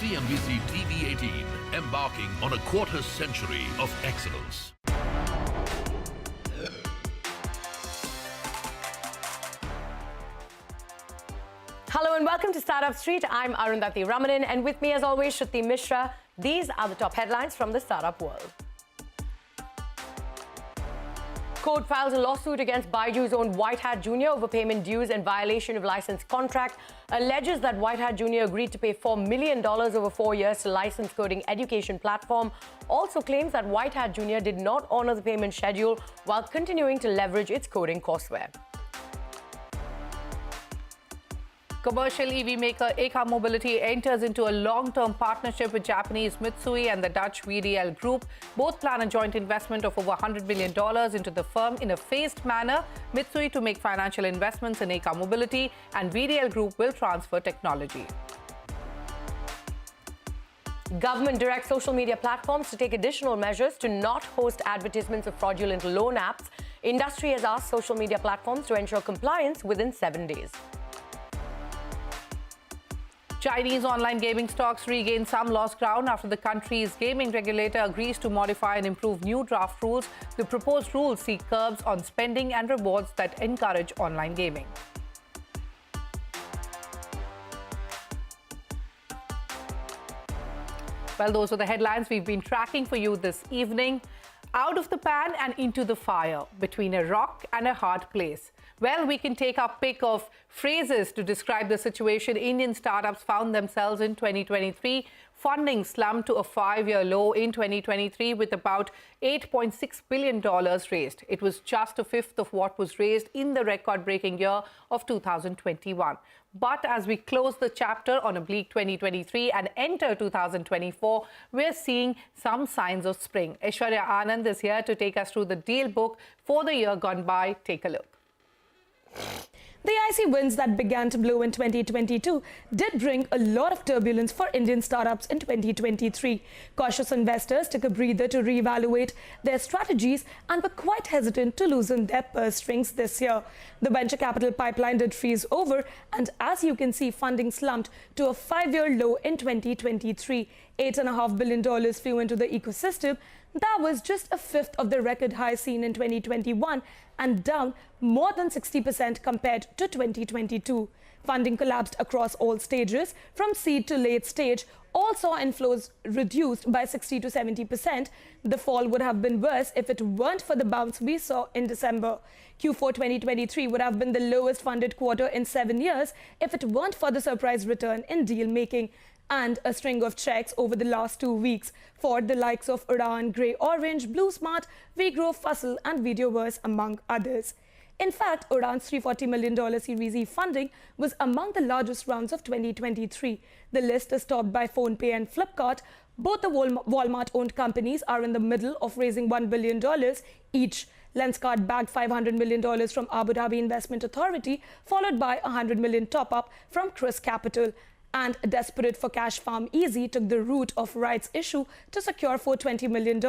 CNBC-TV18, embarking on a quarter-century of excellence. Hello and welcome to Startup Street. I'm Arundhati Ramanan, and with me as always, Shruti Mishra. These are the top headlines from the startup world. Court files a lawsuit against Baiju's own White Hat Jr. over payment dues and violation of license contract. Alleges that White Hat Jr. agreed to pay $4 million over 4 years to license coding education platform. Also claims that White Hat Jr. did not honor the payment schedule while continuing to leverage its coding courseware. Commercial EV maker EKA Mobility enters into a long-term partnership with Japanese Mitsui and the Dutch VDL Group. Both plan a joint investment of over $100 million into the firm in a phased manner. Mitsui to make financial investments in EKA Mobility, and VDL Group will transfer technology. Government directs social media platforms to take additional measures to not host advertisements of fraudulent loan apps. Industry has asked social media platforms to ensure compliance within 7 days. Chinese online gaming stocks regain some lost ground after the country's gaming regulator agrees to modify and improve new draft rules. The proposed rules seek curbs on spending and rewards that encourage online gaming. Well, those are the headlines we've been tracking for you this evening. Out of the pan and into the fire, between a rock and a hard place. Well, we can take our pick of phrases to describe the situation Indian startups found themselves in 2023. Funding slumped to a 5-year low in 2023 with about $8.6 billion raised. It was just a fifth of what was raised in the record-breaking year of 2021. But as we close the chapter on a bleak 2023 and enter 2024, we're seeing some signs of spring. Aishwarya Anand is here to take us through the deal book for the year gone by. Take a look. The icy winds that began to blow in 2022 did bring a lot of turbulence for Indian startups in 2023. Cautious investors took a breather to reevaluate their strategies and were quite hesitant to loosen their purse strings this year. The venture capital pipeline did freeze over, and as you can see, funding slumped to a 5-year low in 2023. $8.5 billion flew into the ecosystem. That was just a fifth of the record high seen in 2021 and down more than 60% compared to 2022. Funding collapsed across all stages, from seed to late stage. All saw inflows reduced by 60 to 70%. The fall would have been worse if it weren't for the bounce we saw in December. Q4 2023 would have been the lowest funded quarter in 7 years if it weren't for the surprise return in deal making and a string of checks over the last 2 weeks for the likes of Udaan, Grey Orange, Blue Smart, Groep, Fussel and Videoverse, among others. In fact, Udaan's $340 million Series E funding was among the largest rounds of 2023. The list is topped by PhonePe and Flipkart. Both the Walmart-owned companies are in the middle of raising $1 billion each. Lenskart bagged $500 million from Abu Dhabi Investment Authority, followed by a $100 million top-up from Chris Capital. And desperate for cash, Farm Easy took the route of rights issue to secure $420 million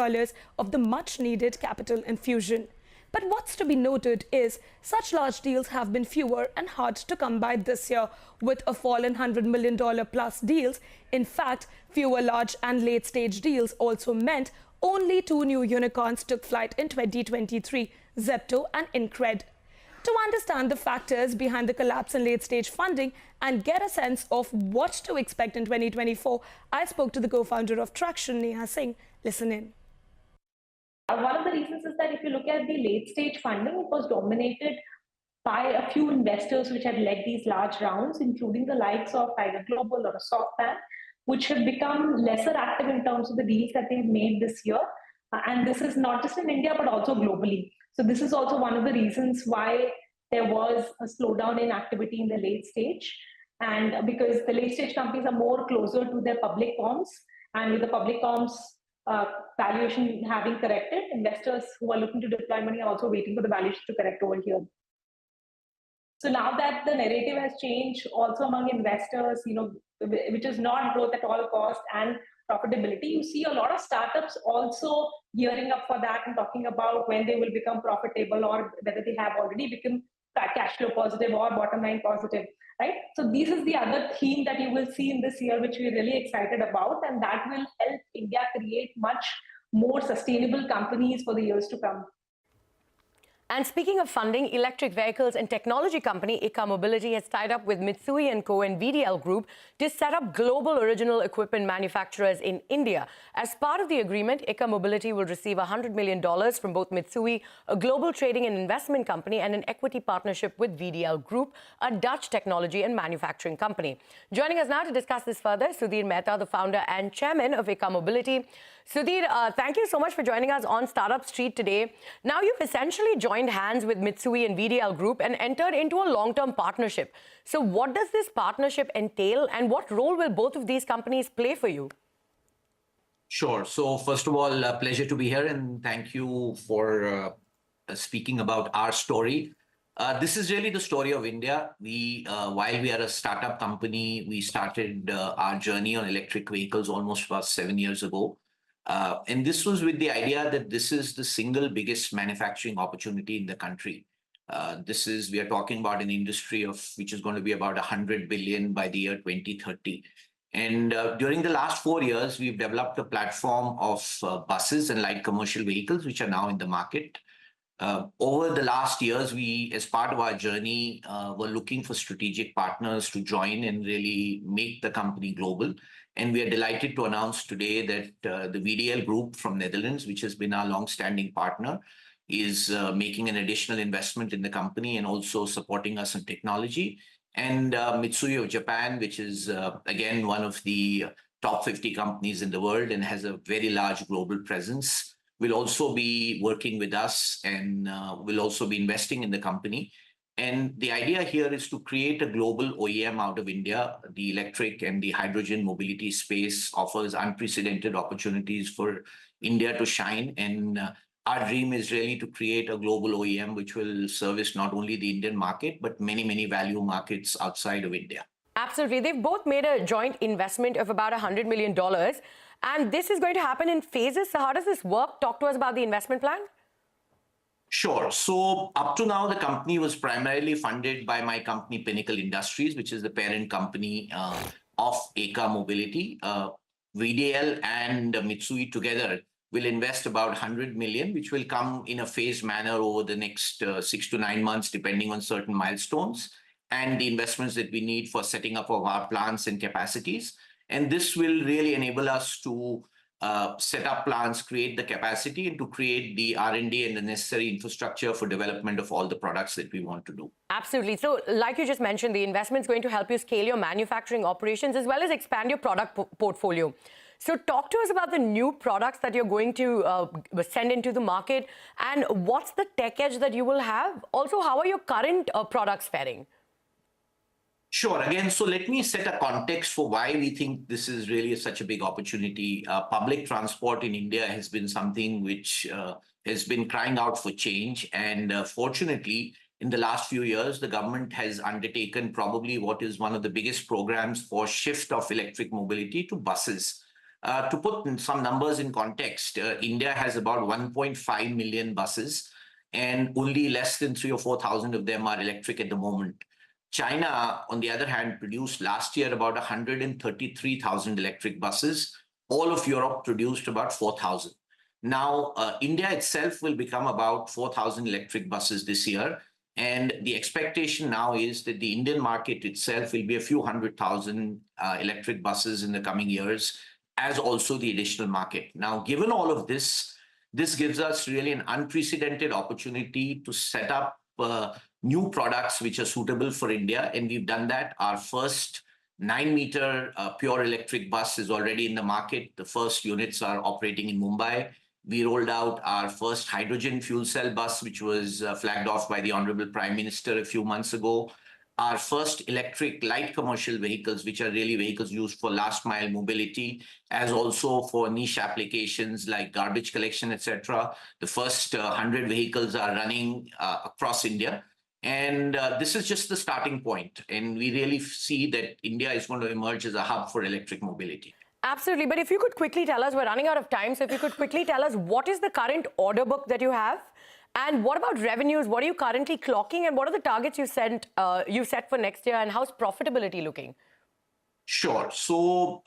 of the much-needed capital infusion. But what's to be noted is such large deals have been fewer and hard to come by this year, with a fall in $100 million plus deals. In fact, fewer large and late-stage deals also meant only 2 new unicorns took flight in 2023, Zepto and Incred. To understand the factors behind the collapse in late-stage funding and get a sense of what to expect in 2024, I spoke to the co-founder of Traction, Neha Singh. Listen in. One of the reasons is that if you look at the late-stage funding, it was dominated by a few investors which had led these large rounds, including the likes of Tiger Global or SoftBank, which have become lesser active in terms of the deals that they've made this year. And this is not just in India, but also globally. So this is also one of the reasons why there was a slowdown in activity in the late stage. And because the late stage companies are more closer to their public comps, and with the public comps valuation having corrected, investors who are looking to deploy money are also waiting for the valuation to correct over here. So now that the narrative has changed also among investors, which is not growth at all cost and profitability, you see a lot of startups also gearing up for that and talking about when they will become profitable or whether they have already become cash flow positive or bottom line positive, right? So this is the other theme that you will see in this year, which we're really excited about, and that will help India create much more sustainable companies for the years to come. And speaking of funding, electric vehicles and technology company EKA Mobility has tied up with Mitsui & Co. and VDL Group to set up global original equipment manufacturers in India. As part of the agreement, EKA Mobility will receive $100 million from both Mitsui, a global trading and investment company, and an equity partnership with VDL Group, a Dutch technology and manufacturing company. Joining us now to discuss this further, Sudhir Mehta, the founder and chairman of EKA Mobility. Sudhir, thank you so much for joining us on Startup Street today. Now, you've essentially joined hands with Mitsui and VDL Group and entered into a long-term partnership. So what does this partnership entail, and what role will both of these companies play for you? Sure. So first of all, a pleasure to be here, and thank you for speaking about our story. This is really the story of India. While we are a startup company, we started our journey on electric vehicles almost about 7 years ago. And this was with the idea that this is the single biggest manufacturing opportunity in the country. We are talking about an industry which is going to be about 100 billion by the year 2030. And during the last 4 years, we've developed a platform of buses and light commercial vehicles, which are now in the market. Over the last years, we, as part of our journey, were looking for strategic partners to join and really make the company global. And we are delighted to announce today that the VDL Group from Netherlands, which has been our long-standing partner, is making an additional investment in the company and also supporting us in technology. And Mitsui of Japan, which is, again, one of the top 50 companies in the world and has a very large global presence, will also be working with us and will also be investing in the company. And the idea here is to create a global OEM out of India. The electric and the hydrogen mobility space offers unprecedented opportunities for India to shine. And our dream is really to create a global OEM which will service not only the Indian market, but many, many value markets outside of India. Absolutely. They've both made a joint investment of about $100 million. And this is going to happen in phases. So how does this work? Talk to us about the investment plan. Sure. So up to now, the company was primarily funded by my company, Pinnacle Industries, which is the parent company of EKA Mobility. VDL and Mitsui together will invest about 100 million, which will come in a phased manner over the next 6 to 9 months, depending on certain milestones and the investments that we need for setting up of our plants and capacities. And this will really enable us to set up plants, create the capacity, and to create the R&D and the necessary infrastructure for development of all the products that we want to do. Absolutely. So like you just mentioned, the investment is going to help you scale your manufacturing operations as well as expand your product portfolio. So talk to us about the new products that you're going to send into the market, and what's the tech edge that you will have? Also, how are your current products faring? Sure. Again, so let me set a context for why we think this is really such a big opportunity. Public transport in India has been something which has been crying out for change. And fortunately, in the last few years, the government has undertaken probably what is one of the biggest programs for shift of electric mobility to buses. To put some numbers in context, India has about 1.5 million buses, and only less than 3,000 or 4,000 of them are electric at the moment. China, on the other hand, produced last year about 133,000 electric buses. All of Europe produced about 4,000. Now, India itself will become about 4,000 electric buses this year. And the expectation now is that the Indian market itself will be a few 100,000 electric buses in the coming years, as also the additional market. Now, given all of this, this gives us really an unprecedented opportunity to set up new products which are suitable for India. And we've done that. Our first 9-meter pure electric bus is already in the market. The first units are operating in Mumbai. We rolled out our first hydrogen fuel cell bus, which was flagged off by the Honorable Prime Minister a few months ago. Our first electric light commercial vehicles, which are really vehicles used for last mile mobility, as also for niche applications like garbage collection, etc. The first 100 vehicles are running across India. And this is just the starting point. And we really see that India is going to emerge as a hub for electric mobility. Absolutely. But if you could quickly tell us, we're running out of time. So if you could quickly tell us, what is the current order book that you have? And what about revenues? What are you currently clocking, and what are the targets you set for next year, and how's profitability looking? Sure. So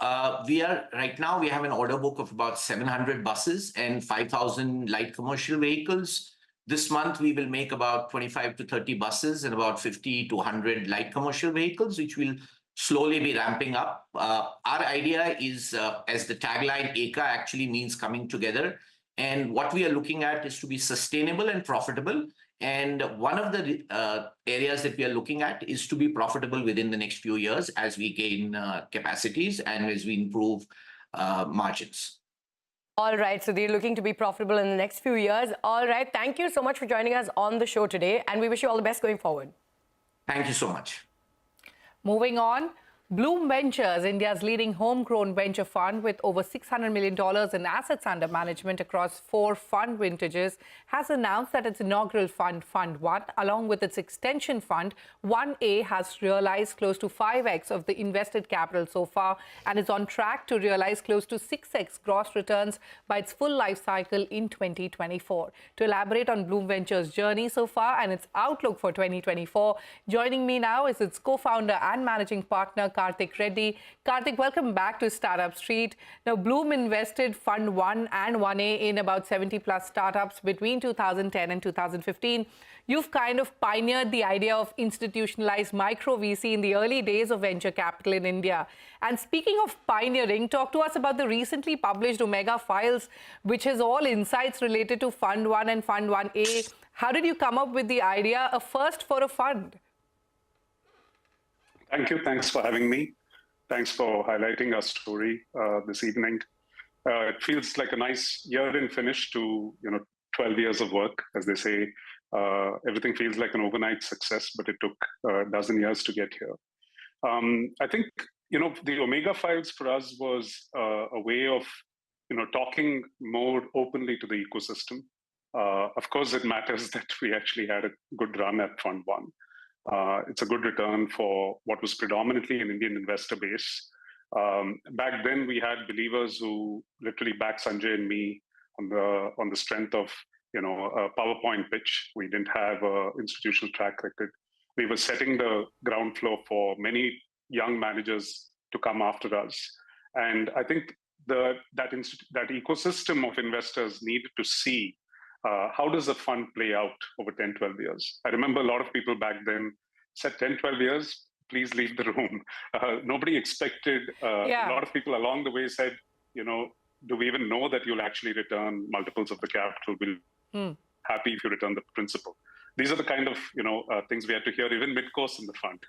we are right now, we have an order book of about 700 buses and 5,000 light commercial vehicles. This month, we will make about 25 to 30 buses and about 50 to 100 light commercial vehicles, which will slowly be ramping up. Our idea is, as the tagline EKA actually means coming together. And what we are looking at is to be sustainable and profitable. And one of the areas that we are looking at is to be profitable within the next few years as we gain capacities and as we improve margins. All right, so they're looking to be profitable in the next few years. All right, thank you so much for joining us on the show today, and we wish you all the best going forward. Thank you so much. Moving on, Blume Ventures, India's leading homegrown venture fund with over $600 million in assets under management across 4 fund vintages, has announced that its inaugural fund, Fund 1, along with its extension fund, 1A, has realized close to 5x of the invested capital so far and is on track to realize close to 6x gross returns by its full life cycle in 2024. To elaborate on Blume Ventures' journey so far and its outlook for 2024, joining me now is its co-founder and managing partner, Karthik Reddy. Karthik, welcome back to Startup Street. Now, Blume invested Fund 1 and 1A in about 70 plus startups between 2010 and 2015. You've kind of pioneered the idea of institutionalized micro VC in the early days of venture capital in India. And speaking of pioneering, talk to us about the recently published Omega Files, which has all insights related to Fund 1 and Fund 1A. How did you come up with the idea, a first for a fund? Thank you. Thanks for having me. Thanks for highlighting our story this evening. It feels like a nice year-end finish to 12 years of work, as they say. Everything feels like an overnight success, but it took a dozen years to get here. I think the Omega Files for us was a way of talking more openly to the ecosystem. Of course, it matters that we actually had a good run at Fund 1. It's a good return for what was predominantly an Indian investor base. Back then, we had believers who literally backed Sanjay and me on the strength of a PowerPoint pitch. We didn't have an institutional track record. We were setting the ground floor for many young managers to come after us. And I think that ecosystem of investors needed to see how does a fund play out over 10, 12 years? I remember a lot of people back then said 10, 12 years, please leave the room. Nobody expected, a lot of people along the way said, do we even know that you'll actually return multiples of the capital? We'll happy if you return the principal. These are the kind of things we had to hear even mid-course in the fund.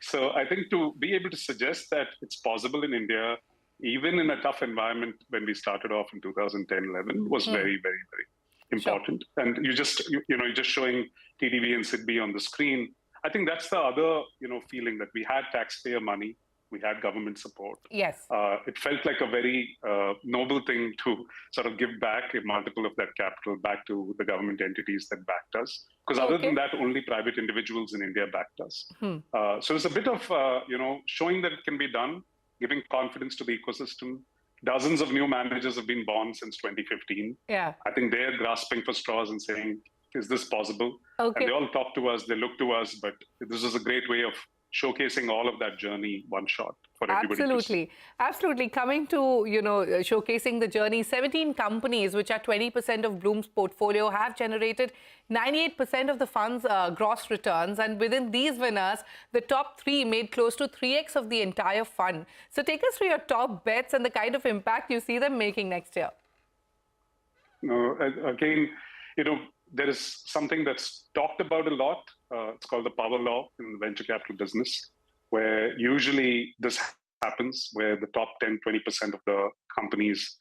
So I think to be able to suggest that it's possible in India, even in a tough environment when we started off in 2010-11, was very, very, very important. Sure. And you're just showing TDV and SIDBI on the screen. I think that's the other, feeling that we had taxpayer money, we had government support. Yes. It felt like a very noble thing to sort of give back a multiple of that capital back to the government entities that backed us. Because other than that, only private individuals in India backed us. So it's a bit of, showing that it can be done, giving confidence to the ecosystem. Dozens of new managers have been born since 2015. Yeah. I think they're grasping for straws and saying, is this possible? And they all talk to us, they look to us, but this is a great way of showcasing all of that journey one shot for everybody. Absolutely. Absolutely. Coming to, showcasing the journey, 17 companies, which are 20% of Blume's portfolio, have generated 98% of the fund's gross returns. And within these winners, the top 3 made close to 3x of the entire fund. So take us through your top bets and the kind of impact you see them making next year. Again, there is something that's talked about a lot. It's called the power law in the venture capital business, where usually this happens, where the top 10, 20% of the companies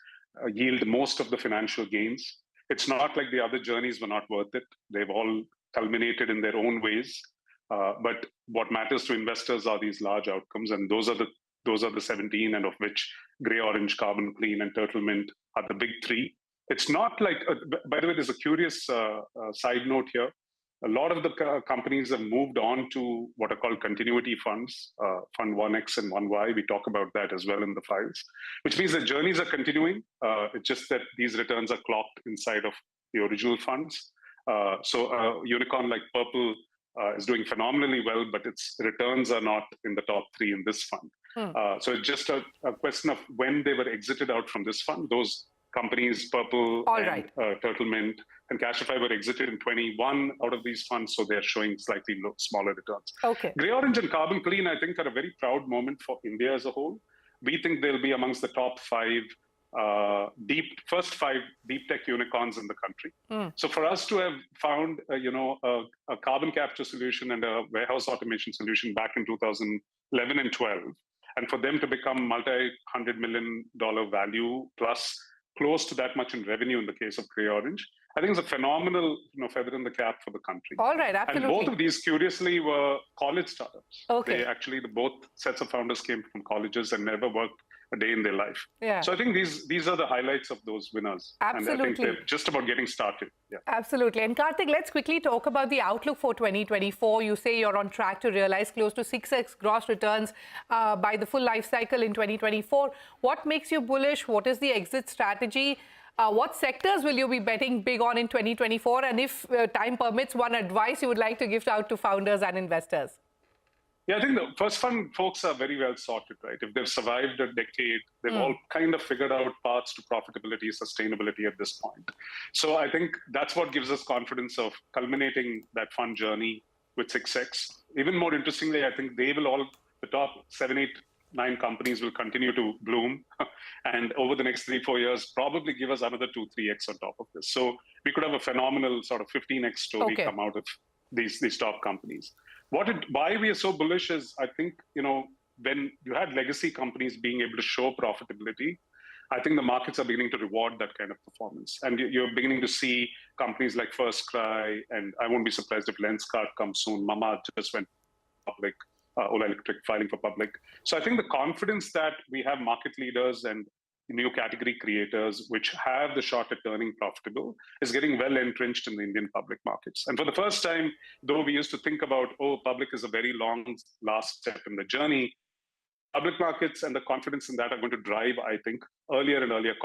yield most of the financial gains. It's not like the other journeys were not worth it. They've all culminated in their own ways. But what matters to investors are these large outcomes, and those are the 17, and of which Grey Orange, Carbon Clean, and Turtle Mint are the big 3. It's not like, by the way, there's a curious side note here. A lot of the companies have moved on to what are called continuity funds, Fund 1X and 1Y. We talk about that as well in the files, which means the journeys are continuing. It's just that these returns are clocked inside of the original funds. So a unicorn like Purple is doing phenomenally well, but its returns are not in the top 3 in this fund. So it's just a question of when they were exited out from this fund. Those companies, Purple Turtle Mint and Cashify, were exited in 21 out of these funds, so they're showing slightly smaller returns. Okay. Grey Orange and Carbon Clean, I think, are a very proud moment for India as a whole. We think they'll be amongst the top 5 first 5 deep tech unicorns in the country. So for us to have found, a carbon capture solution and a warehouse automation solution back in 2011 and 12, and for them to become multi-$100 million value plus close to that much in revenue in the case of Grey Orange, I think it's a phenomenal feather in the cap for the country. All right, absolutely. And both of these, curiously, were college startups. Okay. They actually, both sets of founders came from colleges and never worked a day in their life. Yeah. So I think these are the highlights of those winners. Absolutely. And I think they're just about getting started. Yeah. Absolutely. And Karthik, let's quickly talk about the outlook for 2024. You say you're on track to realize close to 6x gross returns by the full life cycle in 2024. What makes you bullish? What is the exit strategy? What sectors will you be betting big on in 2024? And if time permits, one advice you would like to give out to founders and investors? Yeah, I think the first fund folks are very well sorted, right? If they've survived a decade, they've all kind of figured out paths to profitability, sustainability at this point. So I think that's what gives us confidence of culminating that fund journey with 6x. Even more interestingly, I think they will all, the top 7, 8, 9 companies will continue to bloom. And over the next 3-4 years, probably give us another 2-3x on top of this. So we could have a phenomenal sort of 15x story come out of these top companies. Why we are so bullish is, I think, when you had legacy companies being able to show profitability, I think the markets are beginning to reward that kind of performance. And you're beginning to see companies like First Cry, and I won't be surprised if Lenskart comes soon. Mama just went public, Ola Electric filing for public. So I think the confidence that we have market leaders and new category creators which have the shot at turning profitable is getting well entrenched in the Indian public markets. And for the first time, though we used to think about, public is a very long last step in the journey, public markets and the confidence in that are going to drive, I think, earlier and earlier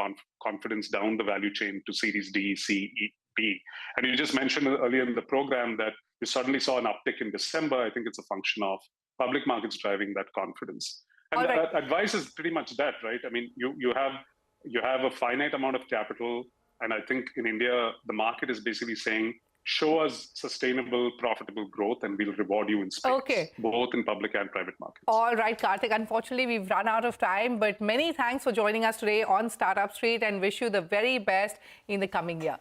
confidence down the value chain to Series D, C, E, B. And you just mentioned earlier in the program that you suddenly saw an uptick in December. I think it's a function of public markets driving that confidence. And advice is pretty much that, right? I mean, you have a finite amount of capital, and I think in India, the market is basically saying, show us sustainable, profitable growth, and we'll reward you in space, both in public and private markets. All right, Karthik. Unfortunately, we've run out of time, but many thanks for joining us today on Startup Street, and wish you the very best in the coming year.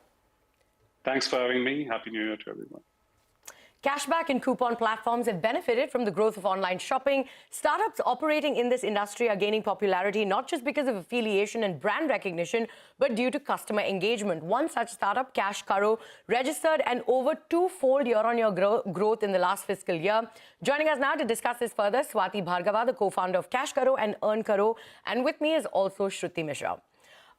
Thanks for having me. Happy New Year to everyone. Cashback and coupon platforms have benefited from the growth of online shopping. Startups operating in this industry are gaining popularity not just because of affiliation and brand recognition, but due to customer engagement. One such startup, Cashkaro, registered an over 2-fold year-on-year growth in the last fiscal year. Joining us now to discuss this further, Swati Bhargava, the co-founder of Cashkaro and Earnkaro. And with me is also Shruti Mishra.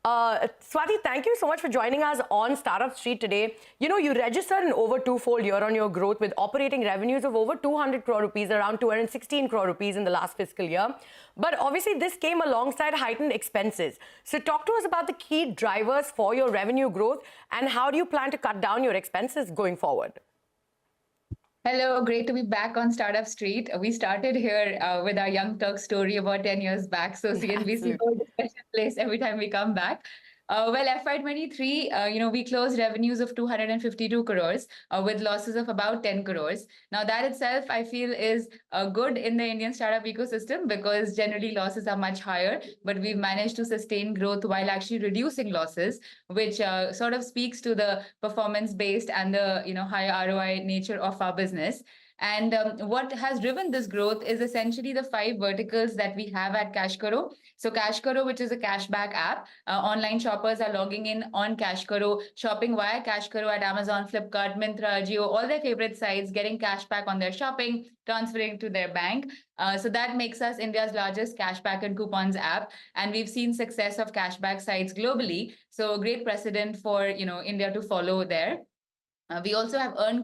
Swati, thank you so much for joining us on Startup Street today. You registered an over 2-fold year-on-year growth with operating revenues of over 200 crore rupees, around 216 crore rupees in the last fiscal year. But obviously, this came alongside heightened expenses. So talk to us about the key drivers for your revenue growth and how do you plan to cut down your expenses going forward? Hello, great to be back on Startup Street. We started here with our Young Turk story about 10 years back. So CNBC holds a special place every time we come back. Well, FY23, we closed revenues of 252 crores with losses of about 10 crores. Now, that itself, I feel, is good in the Indian startup ecosystem because generally losses are much higher, but we've managed to sustain growth while actually reducing losses, which sort of speaks to the performance-based and the high ROI nature of our business. And what has driven this growth is essentially the 5 verticals that we have at Cashkaro. So Cashkaro, which is a cashback app, online shoppers are logging in on Cashkaro, shopping via Cashkaro at Amazon, Flipkart, Myntra, Jio, all their favorite sites, getting cashback on their shopping, transferring to their bank. So that makes us India's largest cashback and coupons app. And we've seen success of cashback sites globally. So great precedent for India to follow there. We also have Earn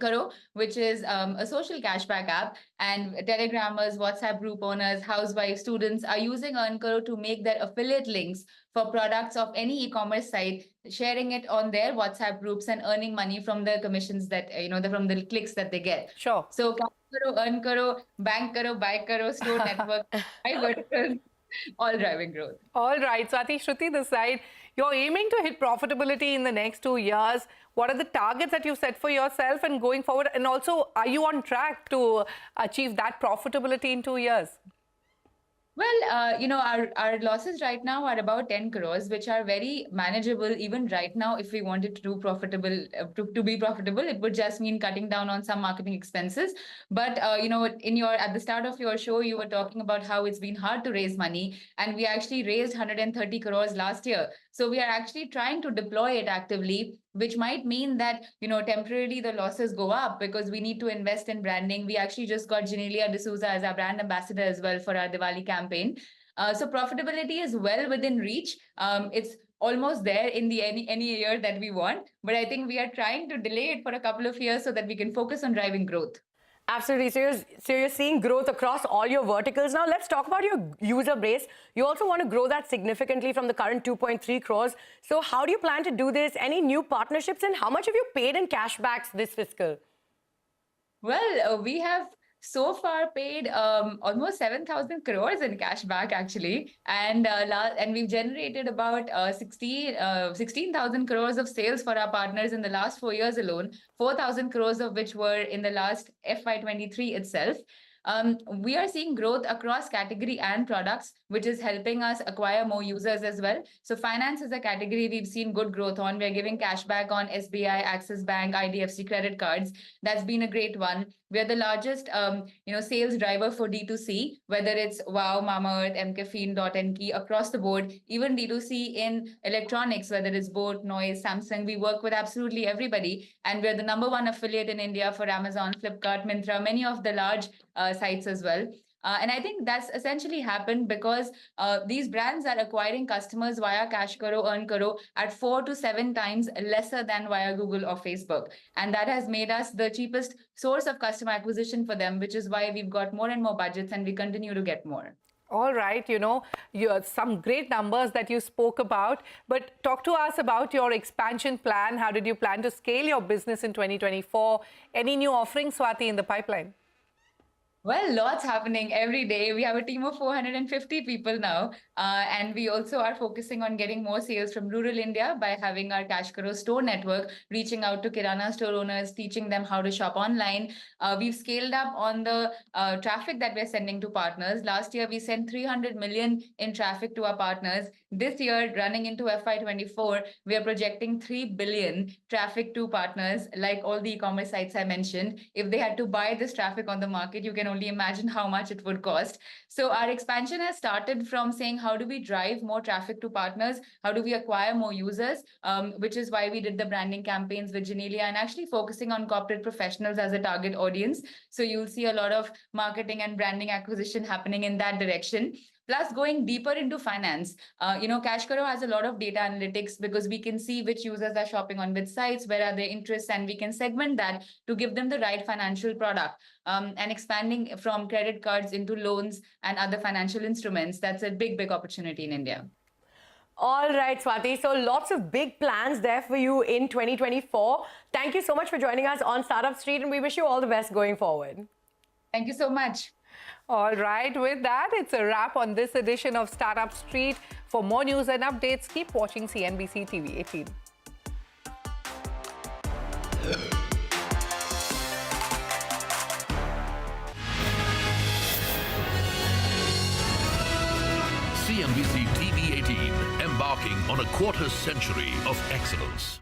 which is a social cashback app, and Telegrammers, WhatsApp group owners, housewives, students are using Earn to make their affiliate links for products of any e-commerce site, sharing it on their WhatsApp groups and earning money from the commissions that, from the clicks that they get. Sure. So Cash Karo, Earn Bank Buy Store Network, buy verticals, all driving growth. All right, Swati, Shruti this side. You're aiming to hit profitability in the next 2 years. What are the targets that you've set for yourself and going forward? And also, are you on track to achieve that profitability in 2 years? Well, our losses right now are about 10 crores, which are very manageable even right now. If we wanted to do profitable, to be profitable, it would just mean cutting down on some marketing expenses. But, at the start of your show, you were talking about how it's been hard to raise money, and we actually raised 130 crores last year. So we are actually trying to deploy it actively, which might mean that, temporarily the losses go up because we need to invest in branding. We actually just got Genelia D'Souza as our brand ambassador as well for our Diwali campaign. So profitability is well within reach. It's almost there in any year that we want. But I think we are trying to delay it for a couple of years so that we can focus on driving growth. Absolutely. So you're seeing growth across all your verticals. Now, let's talk about your user base. You also want to grow that significantly from the current 2.3 crores. So how do you plan to do this? Any new partnerships, and how much have you paid in cashbacks this fiscal? Well, we have so far paid almost 7,000 crores in cashback, actually. And we've generated about 16,000 crores of sales for our partners in the last 4 years alone, 4,000 crores of which were in the last FY23 itself. We are seeing growth across category and products, which is helping us acquire more users as well. So finance is a category we've seen good growth on. We're giving cashback on SBI, Axis Bank, IDFC credit cards. That's been a great one. We're the largest, sales driver for D2C, whether it's Wow, Mamaearth, MCaffeine, Dot and Key, across the board. Even D2C in electronics, whether it's Boat, Noise, Samsung, we work with absolutely everybody. And we're the #1 affiliate in India for Amazon, Flipkart, Myntra, many of the large sites as well. And I think that's essentially happened because these brands are acquiring customers via Cashkaro, Earn at 4 to 7 times lesser than via Google or Facebook. And that has made us the cheapest source of customer acquisition for them, which is why we've got more and more budgets and we continue to get more. All right, some great numbers that you spoke about, but talk to us about your expansion plan. How did you plan to scale your business in 2024? Any new offerings, Swati, in the pipeline? Well, lots happening every day. We have a team of 450 people now. And we also are focusing on getting more sales from rural India by having our Cashkaro store network, reaching out to Kirana store owners, teaching them how to shop online. We've scaled up on the traffic that we're sending to partners. Last year, we sent 300 million in traffic to our partners. This year, running into FY24, we are projecting 3 billion traffic to partners, like all the e-commerce sites I mentioned. If they had to buy this traffic on the market, you can only imagine how much it would cost. So our expansion has started from saying, how do we drive more traffic to partners? How do we acquire more users? Which is why we did the branding campaigns with Genelia and actually focusing on corporate professionals as a target audience. So you'll see a lot of marketing and branding acquisition happening in that direction. Plus, going deeper into finance, Cashkaro has a lot of data analytics because we can see which users are shopping on which sites, where are their interests, and we can segment that to give them the right financial product. And expanding from credit cards into loans and other financial instruments, that's a big, big opportunity in India. All right, Swati. So lots of big plans there for you in 2024. Thank you so much for joining us on Startup Street, and we wish you all the best going forward. Thank you so much. All right, with that, it's a wrap on this edition of Startup Street. For more news and updates, keep watching CNBC-TV18. CNBC-TV18, embarking on a quarter century of excellence.